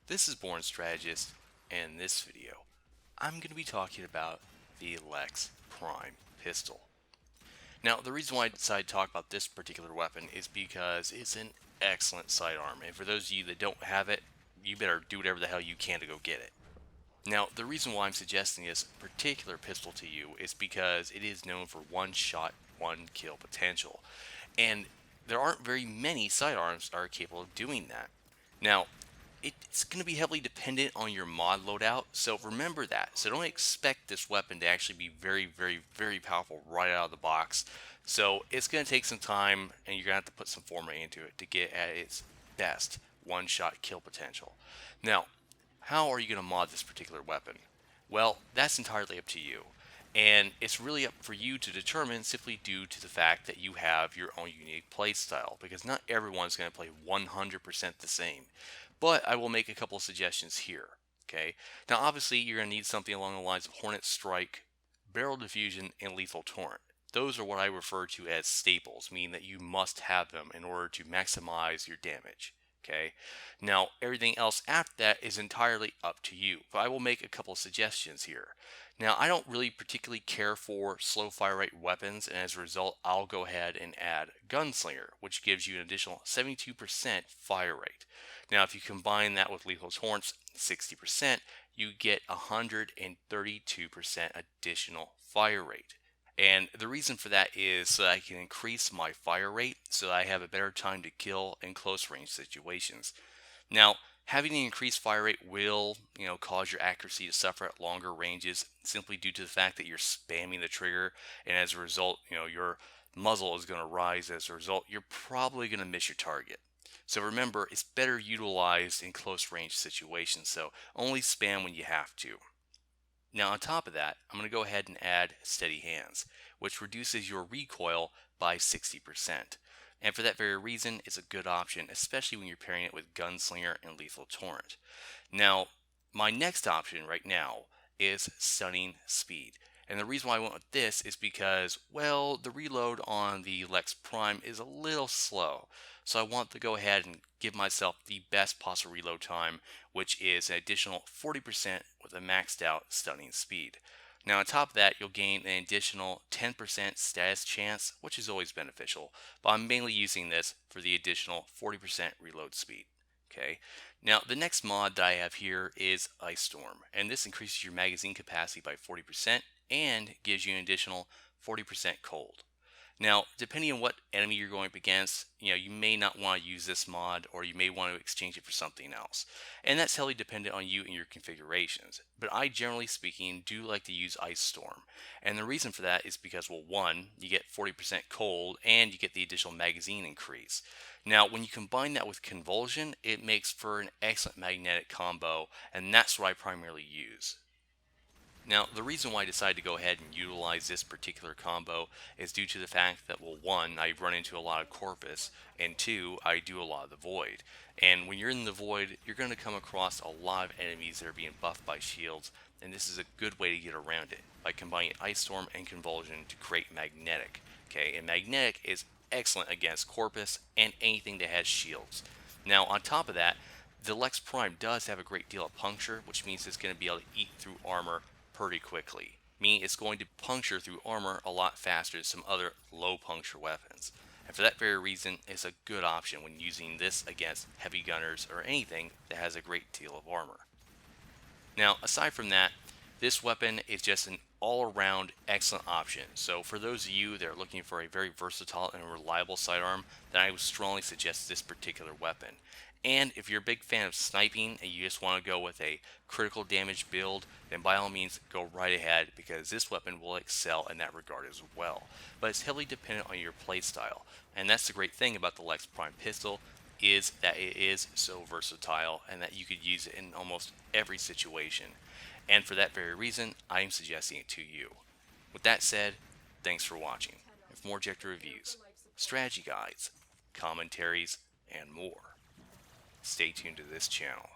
This is Born Strategist, and in this video, I'm going to be talking about the Lex Prime pistol. Now, the reason why I decided to talk about this particular weapon is because it's an excellent sidearm, and for those of you that don't have it, you better do whatever the hell you can to go get it. Now, the reason why I'm suggesting this particular pistol to you is because it is known for one shot, one kill potential, and there aren't very many sidearms that are capable of doing that. Now, it's going to be heavily dependent on your mod loadout, so remember that. So don't expect this weapon to actually be very powerful right out of the box. So it's going to take some time, and you're going to have to put some format into it to get at its best one-shot kill potential. Now, how are you going to mod this particular weapon? Well, that's entirely up to you. And it's really up for you to determine simply due to the fact that you have your own unique playstyle, because not everyone's going to play 100% the same. But I will make a couple of suggestions here. Okay. Now, obviously, you're going to need something along the lines of Hornet Strike, Barrel Diffusion, and Lethal Torrent. Those are what I refer to as staples, meaning that you must have them in order to maximize your damage. Okay. Now, everything else after that is entirely up to you, but I will make a couple of suggestions here. Now, I don't really particularly care for slow fire rate weapons, and as a result, I'll go ahead and add Gunslinger, which gives you an additional 72% fire rate. Now, if you combine that with Lethal Torrent's 60%, you get 132% additional fire rate. And the reason for that is so that I can increase my fire rate so that I have a better time to kill in close range situations. Now, having an increased fire rate will, cause your accuracy to suffer at longer ranges simply due to the fact that you're spamming the trigger, and as a result, your muzzle is going to rise. As a result, you're probably going to miss your target. So remember, it's better utilized in close range situations, so only spam when you have to. Now on top of that, I'm going to go ahead and add Steady Hands, which reduces your recoil by 60%. And for that very reason, it's a good option, especially when you're pairing it with Gunslinger and Lethal Torrent. Now, my next option right now is Stunning Speed. And the reason why I went with this is because, well, the reload on the Lex Prime is a little slow. So I want to go ahead and give myself the best possible reload time, which is an additional 40% with a maxed out stunning speed. Now on top of that, you'll gain an additional 10% status chance, which is always beneficial, but I'm mainly using this for the additional 40% reload speed. Okay. Now the next mod that I have here is Ice Storm, and this increases your magazine capacity by 40% and gives you an additional 40% cold. Now, depending on what enemy you're going up against, you may not want to use this mod, or you may want to exchange it for something else. And that's heavily dependent on you and your configurations. But I, generally speaking, do like to use Ice Storm. And the reason for that is because, well, one, you get 40% cold, and you get the additional magazine increase. Now, when you combine that with Convulsion, it makes for an excellent magnetic combo, and that's what I primarily use. Now, the reason why I decided to go ahead and utilize this particular combo is due to the fact that, well, one, I run into a lot of Corpus, and two, I do a lot of the Void. And when you're in the Void, you're going to come across a lot of enemies that are being buffed by shields, and this is a good way to get around it, by combining Ice Storm and Convulsion to create Magnetic. Okay, and Magnetic is excellent against Corpus and anything that has shields. Now, on top of that, the Lex Prime does have a great deal of puncture, which means it's going to be able to eat through armor pretty quickly, meaning it's going to puncture through armor a lot faster than some other low puncture weapons. And for that very reason, it's a good option when using this against heavy gunners or anything that has a great deal of armor. Now, aside from that, this weapon is just an all-around excellent option. So for those of you that are looking for a very versatile and reliable sidearm, then I would strongly suggest this particular weapon. And if you're a big fan of sniping and you just want to go with a critical damage build, then by all means go right ahead, because this weapon will excel in that regard as well. But it's heavily dependent on your playstyle, and that's the great thing about the Lex Prime pistol, is that it is so versatile and that you could use it in almost every situation. And for that very reason, I am suggesting it to you. With that said, thanks for watching. And for more objective reviews, strategy guides, commentaries, and more, stay tuned to this channel.